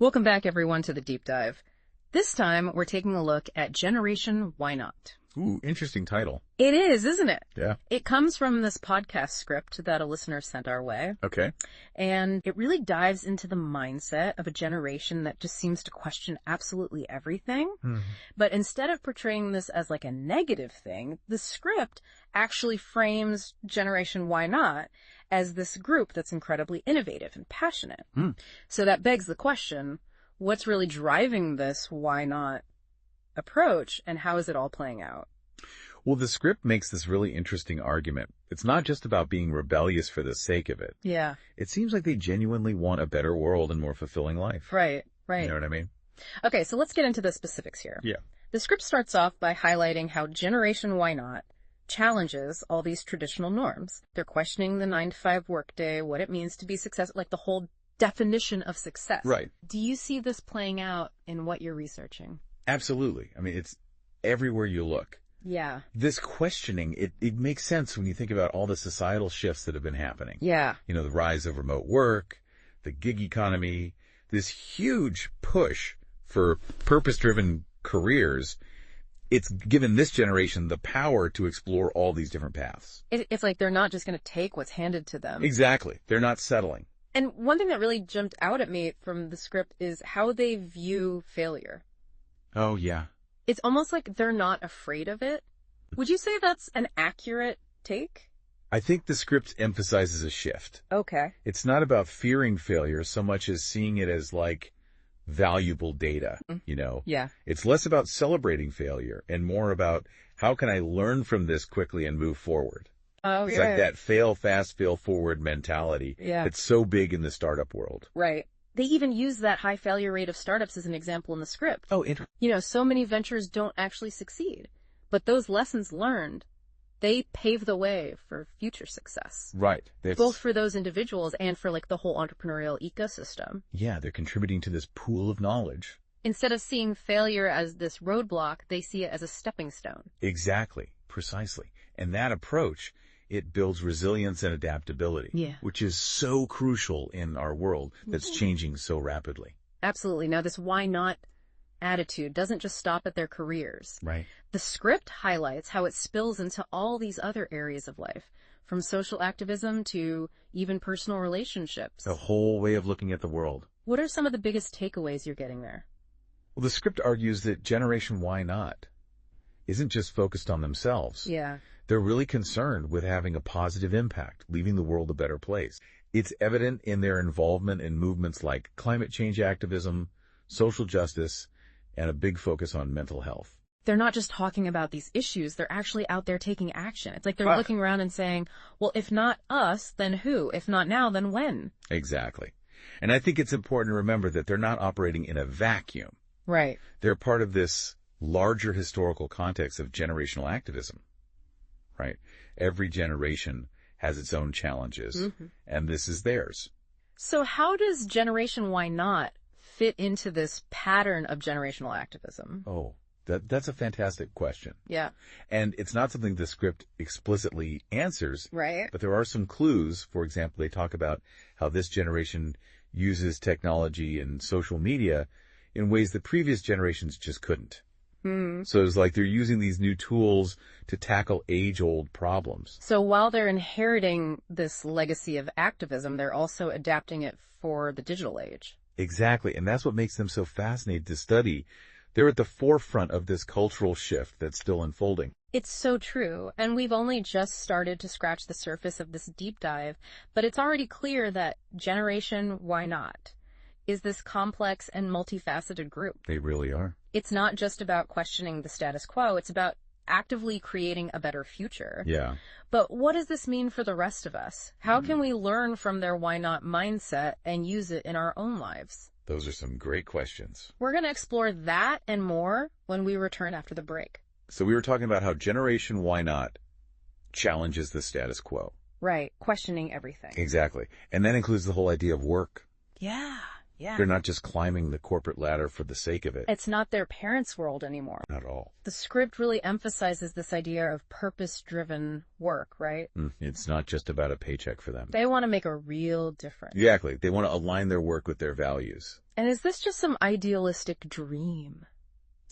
Welcome back, everyone, to the Deep Dive. This time, we're taking a look at Generation Why Not. Ooh, interesting title. It is, isn't it? Yeah. It comes from this podcast script that a listener sent our way. Okay. And it really dives into the mindset of a generation that just seems to question absolutely everything. But instead of portraying this as like a negative thing, the script actually frames Generation Why Not as this group that's incredibly innovative and passionate. So that begs the question, what's really driving this why not approach, and how is it all playing out? Well, the script makes this really interesting argument. It's not just about being rebellious for the sake of it. Yeah. It seems like they genuinely want a better world and more fulfilling life. Right. You know what I mean? Okay, so let's get into the specifics here. Yeah. The script starts off by highlighting how Generation Why Not challenges all these traditional norms. They're questioning the 9-to-5 workday, what it means to be successful, like the whole definition of success. Right. Do you see this playing out in what you're researching? Absolutely. I mean, it's everywhere you look. Yeah. This questioning, it makes sense when you think about all the societal shifts that have been happening. Yeah. You know, the rise of remote work, the gig economy, this huge push for purpose-driven careers. It's given this generation the power to explore all these different paths. It's like they're not just going to take what's handed to them. Exactly. They're not settling. And one thing that really jumped out at me from the script is how they view failure. Oh, yeah. It's almost like they're not afraid of it. Would you say that's an accurate take? I think the script emphasizes a shift. Okay. It's not about fearing failure so much as seeing it as like valuable data, you know? Yeah. It's less about celebrating failure and more about how can I learn from this quickly and move forward. Oh, It's yeah. like that fail fast, fail forward mentality Yeah. that's so big in the startup world. Right. They even use that high failure rate of startups as an example in the script. Oh, You know, so many ventures don't actually succeed, but those lessons learned, they pave the way for future success. right. Both for those individuals and for like the whole entrepreneurial ecosystem. Yeah, they're contributing to this pool of knowledge. Instead of seeing failure as this roadblock, they see it as a stepping stone. Exactly. Precisely. And that approach, it builds resilience and adaptability, Yeah. which is so crucial in our world that's changing so rapidly. Absolutely. Now, this why not attitude doesn't just stop at their careers. Right. The script highlights how it spills into all these other areas of life, from social activism to even personal relationships. The whole way of looking at the world. What are some of the biggest takeaways you're getting there? Well, the script argues that Generation Why Not isn't just focused on themselves. Yeah. They're really concerned with having a positive impact, leaving the world a better place. It's evident in their involvement in movements like climate change activism, social justice, and a big focus on mental health. They're not just talking about these issues, they're actually out there taking action. It's like they're looking around and saying, well, if not us, then who? If not now, then when? Exactly. And I think it's important to remember that they're not operating in a vacuum. Right. They're part of this larger historical context of generational activism, right? Every generation has its own challenges, and this is theirs. So how does Generation Why Not fit into this pattern of generational activism? Oh, that's a fantastic question. Yeah. And it's not something the script explicitly answers, Right. but there are some clues. For example, they talk about how this generation uses technology and social media in ways that previous generations just couldn't. So it's like they're using these new tools to tackle age-old problems. So while they're inheriting this legacy of activism, they're also adapting it for the digital age. Exactly, and that's what makes them so fascinating to study. They're at the forefront of this cultural shift that's still unfolding. It's so true, and we've only just started to scratch the surface of this deep dive, but it's already clear that Generation Why Not is this complex and multifaceted group. They really are. It's not just about questioning the status quo, it's about actively creating a better future. Yeah. But what does this mean for the rest of us? How can we learn from their why not mindset and use it in our own lives? Those are some great questions. We're going to explore that and more when we return after the break. So we were talking about how Generation Why Not challenges the status quo. Right, questioning everything. Exactly. And that includes the whole idea of work. Yeah. Yeah. They're not just climbing the corporate ladder for the sake of it. It's not their parents' world anymore. Not at all. The script really emphasizes this idea of purpose-driven work, right? It's not just about a paycheck for them. They want to make a real difference. Exactly. They want to align their work with their values. And is this just some idealistic dream?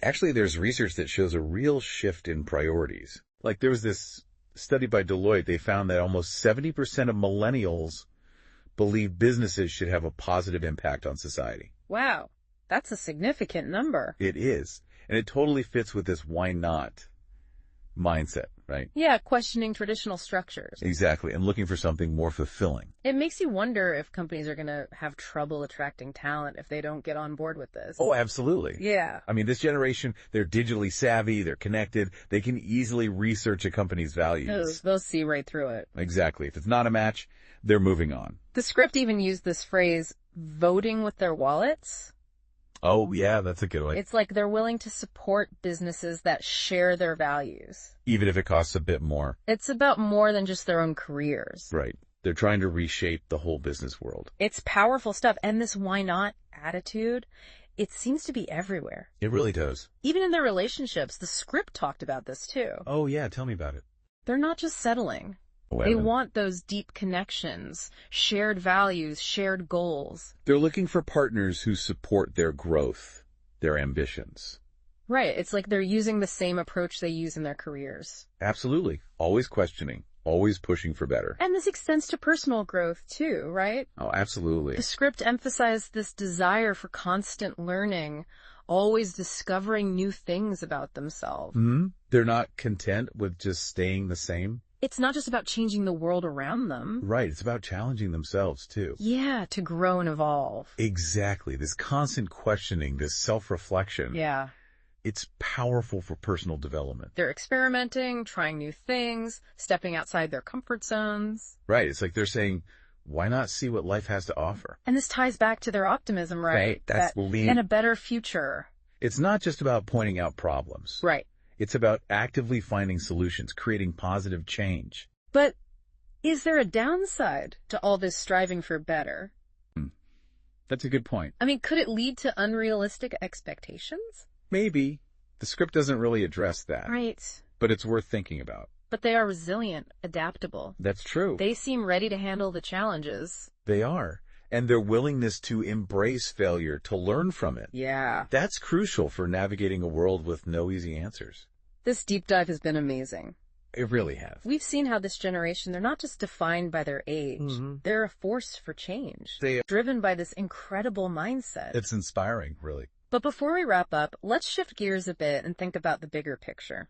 Actually, there's research that shows a real shift in priorities. Like there was this study by Deloitte. They found that almost 70% of millennials believe businesses should have a positive impact on society. Wow, that's a significant number. It is. And it totally fits with this why not mindset, right? Yeah, questioning traditional structures. Exactly. And looking for something more fulfilling. It makes you wonder if companies are going to have trouble attracting talent if they don't get on board with this. Oh, absolutely. Yeah. I mean, this generation, they're digitally savvy, they're connected, they can easily research a company's values. They'll see right through it. Exactly. If it's not a match, they're moving on. The script even used this phrase, voting with their wallets. Oh, yeah, that's a good one. It's like they're willing to support businesses that share their values. Even if it costs a bit more. It's about more than just their own careers. Right. They're trying to reshape the whole business world. It's powerful stuff. And this why not attitude, it seems to be everywhere. It really does. Even in their relationships, the script talked about this too. Oh, yeah, tell me about it. They're not just settling. They want those deep connections, shared values, shared goals. They're looking for partners who support their growth, their ambitions. Right. It's like they're using the same approach they use in their careers. Absolutely. Always questioning, always pushing for better. And this extends to personal growth too, right? Oh, absolutely. The script emphasized this desire for constant learning, always discovering new things about themselves. They're not content with just staying the same. It's not just about changing the world around them. Right. It's about challenging themselves, too. Yeah, to grow and evolve. Exactly. This constant questioning, this self-reflection. Yeah. It's powerful for personal development. They're experimenting, trying new things, stepping outside their comfort zones. Right. It's like they're saying, why not see what life has to offer? And this ties back to their optimism, right? That's and a better future. It's not just about pointing out problems. Right. It's about actively finding solutions, creating positive change. But is there a downside to all this striving for better? That's a good point. I mean, could it lead to unrealistic expectations? Maybe. The script doesn't really address that. Right. But it's worth thinking about. But they are resilient, adaptable. That's true. They seem ready to handle the challenges. They are. And their willingness to embrace failure, to learn from it. Yeah. That's crucial for navigating a world with no easy answers. This deep dive has been amazing. It really has. We've seen how this generation, they're not just defined by their age. They're a force for change. They're driven by this incredible mindset. It's inspiring, really. But before we wrap up, let's shift gears a bit and think about the bigger picture.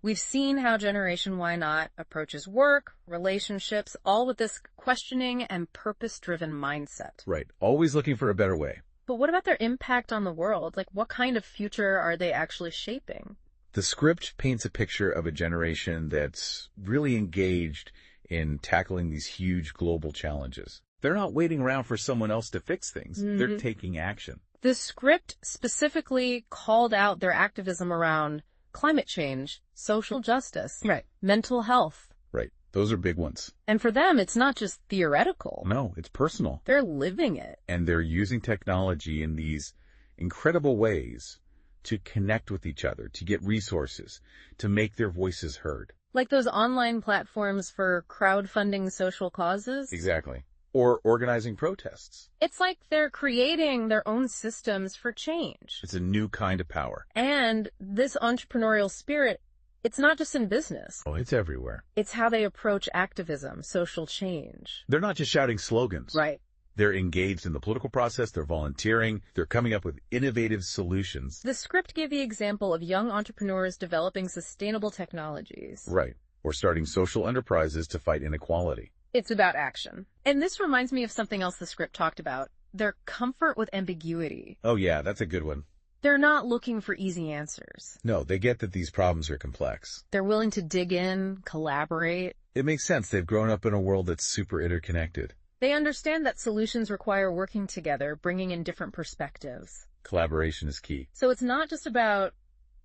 We've seen how Generation Why Not approaches work, relationships, all with this questioning and purpose-driven mindset. Right. Always looking for a better way. But what about their impact on the world? Like, what kind of future are they actually shaping? The script paints a picture of a generation that's really engaged in tackling these huge global challenges. They're not waiting around for someone else to fix things. They're taking action. The script specifically called out their activism around climate change, social justice, right, mental health. Right. Those are big ones. And for them, it's not just theoretical. No, it's personal. They're living it. And they're using technology in these incredible ways to connect with each other, to get resources, to make their voices heard. Like those online platforms for crowdfunding social causes? Exactly. Or organizing protests. It's like they're creating their own systems for change. It's a new kind of power. And this entrepreneurial spirit, it's not just in business. Oh, it's everywhere. It's how they approach activism, social change. They're not just shouting slogans. Right. They're engaged in the political process, they're volunteering, they're coming up with innovative solutions. The script gave the example of young entrepreneurs developing sustainable technologies. Right. Or starting social enterprises to fight inequality. It's about action. And this reminds me of something else the script talked about. Their comfort with ambiguity. Oh yeah, that's a good one. They're not looking for easy answers. No, they get that these problems are complex. They're willing to dig in, collaborate. It makes sense. They've grown up in a world that's super interconnected. They understand that solutions require working together, bringing in different perspectives. Collaboration is key. So it's not just about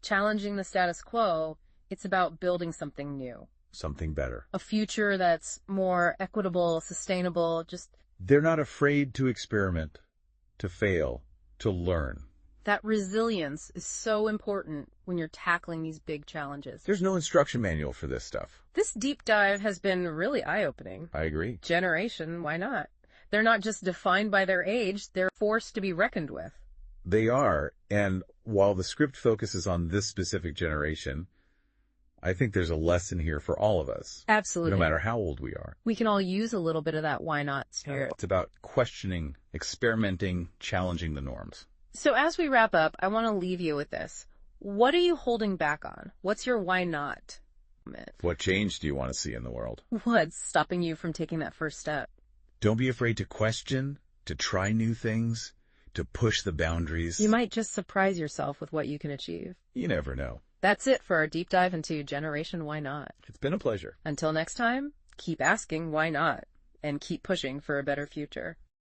challenging the status quo, it's about building something new. Something better. A future that's more equitable, sustainable, They're not afraid to experiment, to fail, to learn. That resilience is so important when you're tackling these big challenges. There's no instruction manual for this stuff. This deep dive has been really eye-opening. I agree. Generation, why not? They're not just defined by their age, they're forced to be reckoned with. They are, and while the script focuses on this specific generation, I think there's a lesson here for all of us. Absolutely. No matter how old we are. We can all use a little bit of that why not spirit. It's about questioning, experimenting, challenging the norms. So as we wrap up, I want to leave you with this. What are you holding back on? What's your why not? What change do you want to see in the world? What's stopping you from taking that first step? Don't be afraid to question, to try new things, to push the boundaries. You might just surprise yourself with what you can achieve. You never know. That's it for our deep dive into Generation Why Not. It's been a pleasure. Until next time, keep asking why not, and keep pushing for a better future.